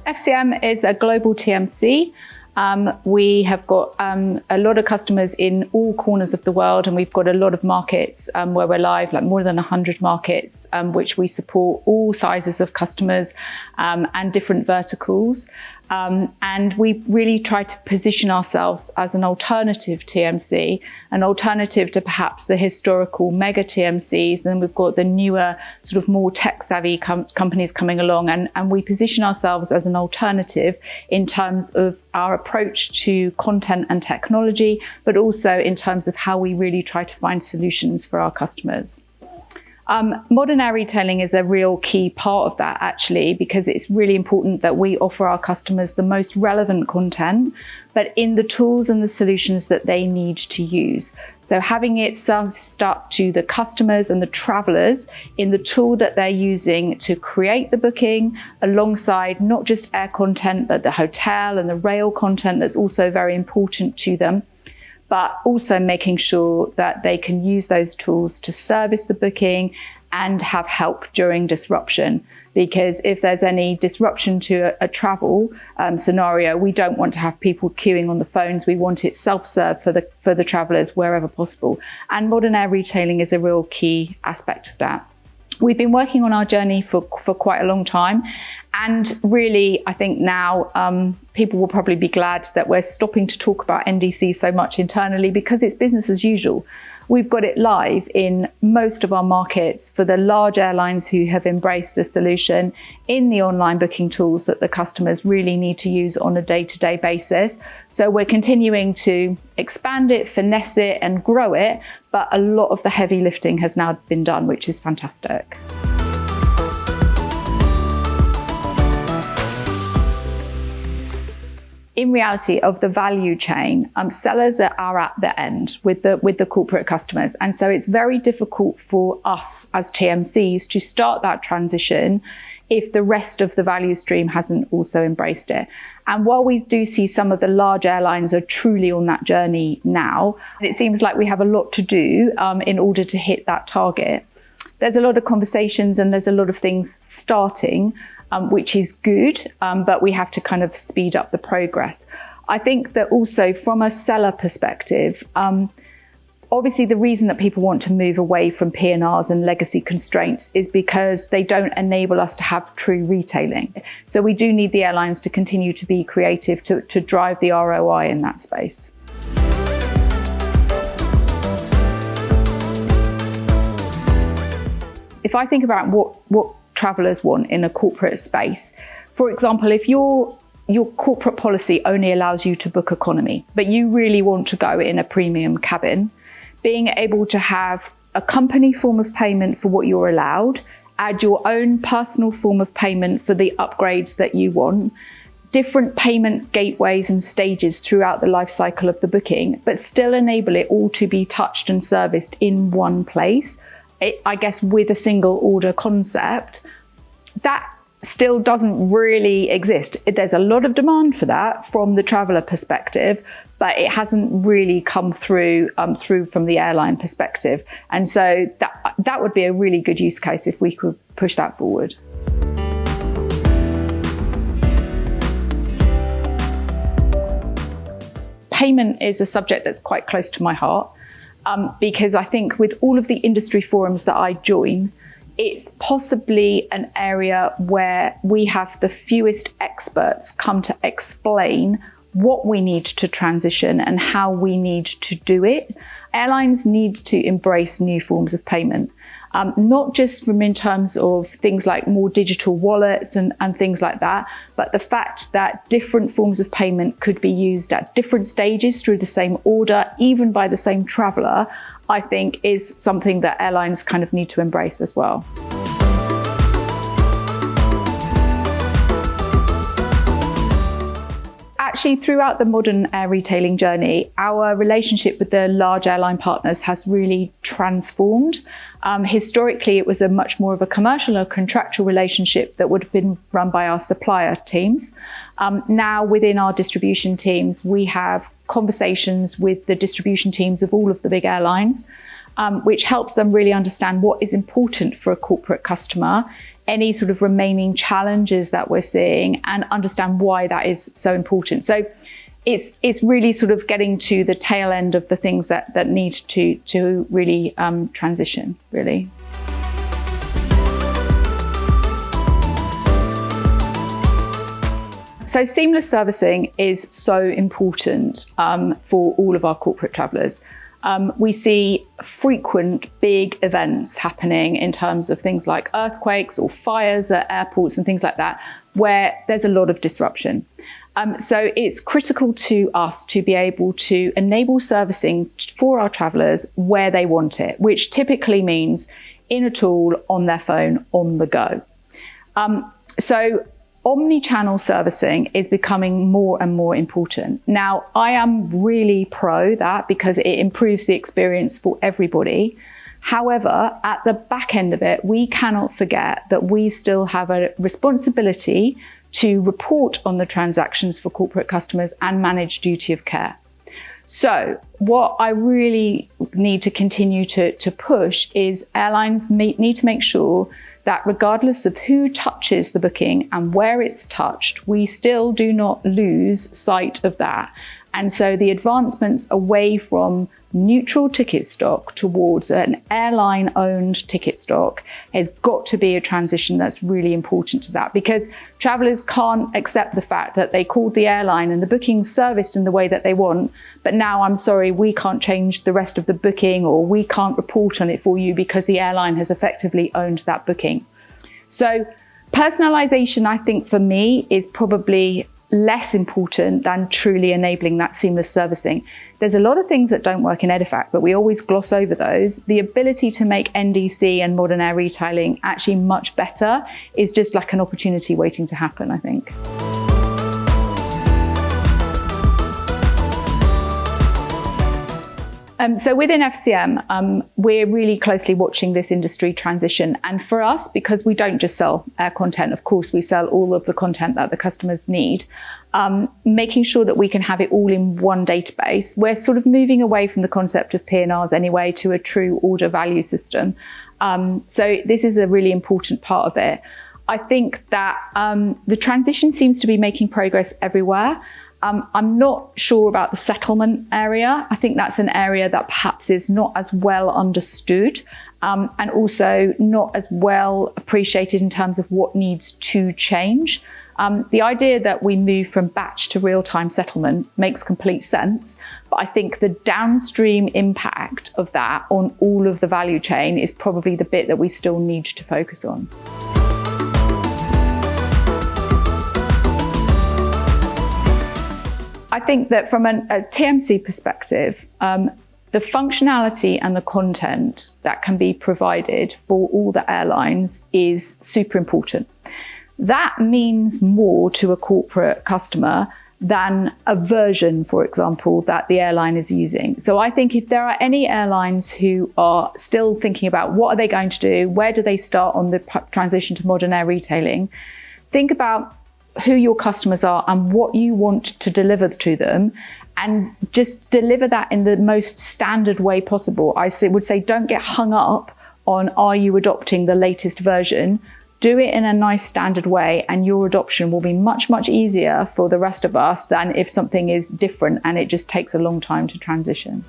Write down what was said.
FCM is a global TMC. We have got a lot of customers in all corners of the world, and we've got a lot of markets where we're live, like more than 100 markets, which we support all sizes of customers and different verticals. And we really try to position ourselves as an alternative TMC, an alternative to perhaps the historical mega TMCs. And then we've got the newer, sort of more tech-savvy companies coming along. And we position ourselves as an alternative in terms of our approach to content and technology, but also in terms of how we really try to find solutions for our customers. Modern air retailing is a real key part of that, actually, because it's really important that we offer our customers the most relevant content, but in the tools and the solutions that they need to use. So having it surfaced up to the customers and the travelers in the tool that they're using to create the booking, alongside not just air content, but the hotel and the rail content that's also very important to them, but also making sure that they can use those tools to service the booking and have help during disruption. Because if there's any disruption to a travel scenario, we don't want to have people queuing on the phones. We want it self-serve for the travelers wherever possible. And modern air retailing is a real key aspect of that. We've been working on our journey for quite a long time. And really, I think now people will probably be glad that we're stopping to talk about NDC so much internally, because it's business as usual. We've got it live in most of our markets for the large airlines who have embraced the solution in the online booking tools that the customers really need to use on a day-to-day basis. So we're continuing to expand it, finesse it, and grow it. But a lot of the heavy lifting has now been done, which is fantastic. In reality of the value chain, sellers are at the end with the corporate customers. And so it's very difficult for us as TMCs to start that transition if the rest of the value stream hasn't also embraced it. And while we do see some of the large airlines are truly on that journey now, it seems like we have a lot to do in order to hit that target. There's a lot of conversations and there's a lot of things starting, which is good, but we have to kind of speed up the progress. I think that also from a seller perspective, obviously the reason that people want to move away from PNRs and legacy constraints is because they don't enable us to have true retailing. So we do need the airlines to continue to be creative to drive the ROI in that space. If I think about what travelers want in a corporate space, for example, if your corporate policy only allows you to book economy, but you really want to go in a premium cabin, being able to have a company form of payment for what you're allowed, add your own personal form of payment for the upgrades that you want, different payment gateways and stages throughout the life cycle of the booking, but still enable it all to be touched and serviced in one place, I guess with a single order concept, that still doesn't really exist. There's a lot of demand for that from the traveller perspective, but it hasn't really come through from the airline perspective. And so that would be a really good use case if we could push that forward. Payment is a subject that's quite close to my heart. Because I think with all of the industry forums that I join, it's possibly an area where we have the fewest experts come to explain what we need to transition and how we need to do it. Airlines need to embrace new forms of payment. Not just from in terms of things like more digital wallets and things like that, but the fact that different forms of payment could be used at different stages through the same order, even by the same traveller, I think is something that airlines kind of need to embrace as well. Actually, throughout the modern air retailing journey, our relationship with the large airline partners has really transformed. Historically, it was a much more of a commercial or contractual relationship that would have been run by our supplier teams. Now, within our distribution teams, we have conversations with the distribution teams of all of the big airlines, which helps them really understand what is important for a corporate customer any sort of remaining challenges that we're seeing, and understand why that is so important. So it's really sort of getting to the tail end of the things that need to really transition, really. So seamless servicing is so important for all of our corporate travellers. We see frequent big events happening in terms of things like earthquakes or fires at airports and things like that, where there's a lot of disruption. So it's critical to us to be able to enable servicing for our travellers where they want it, which typically means in a tool, on their phone, on the go. So omni-channel servicing is becoming more and more important. Now, I am really pro that because it improves the experience for everybody. However, at the back end of it, we cannot forget that we still have a responsibility to report on the transactions for corporate customers and manage duty of care. So what I really need to continue to push is airlines need to make sure that regardless of who touches the booking and where it's touched, we still do not lose sight of that. And so the advancements away from neutral ticket stock towards an airline-owned ticket stock has got to be a transition that's really important to that, because travellers can't accept the fact that they called the airline and the booking's serviced in the way that they want, but now, I'm sorry, we can't change the rest of the booking, or we can't report on it for you because the airline has effectively owned that booking. So personalization, I think, for me, is probably less important than truly enabling that seamless servicing. There's a lot of things that don't work in Edifact, but we always gloss over those. The ability to make NDC and modern air retailing actually much better is just like an opportunity waiting to happen, I think. So within FCM, we're really closely watching this industry transition. And for us, because we don't just sell air content, of course, we sell all of the content that the customers need, making sure that we can have it all in one database. We're sort of moving away from the concept of PNRs anyway to a true order value system. So this is a really important part of it. I think that the transition seems to be making progress everywhere. I'm not sure about the settlement area. I think that's an area that perhaps is not as well understood and also not as well appreciated in terms of what needs to change. The idea that we move from batch to real-time settlement makes complete sense, but I think the downstream impact of that on all of the value chain is probably the bit that we still need to focus on. I think that from a TMC perspective, the functionality and the content that can be provided for all the airlines is super important. That means more to a corporate customer than a version, for example, that the airline is using. So I think if there are any airlines who are still thinking about what are they going to do, where do they start on the transition to modern air retailing, think about who your customers are and what you want to deliver to them, and just deliver that in the most standard way possible. I would say don't get hung up on, are you adopting the latest version? Do it in a nice standard way, and your adoption will be much, much easier for the rest of us than if something is different and it just takes a long time to transition.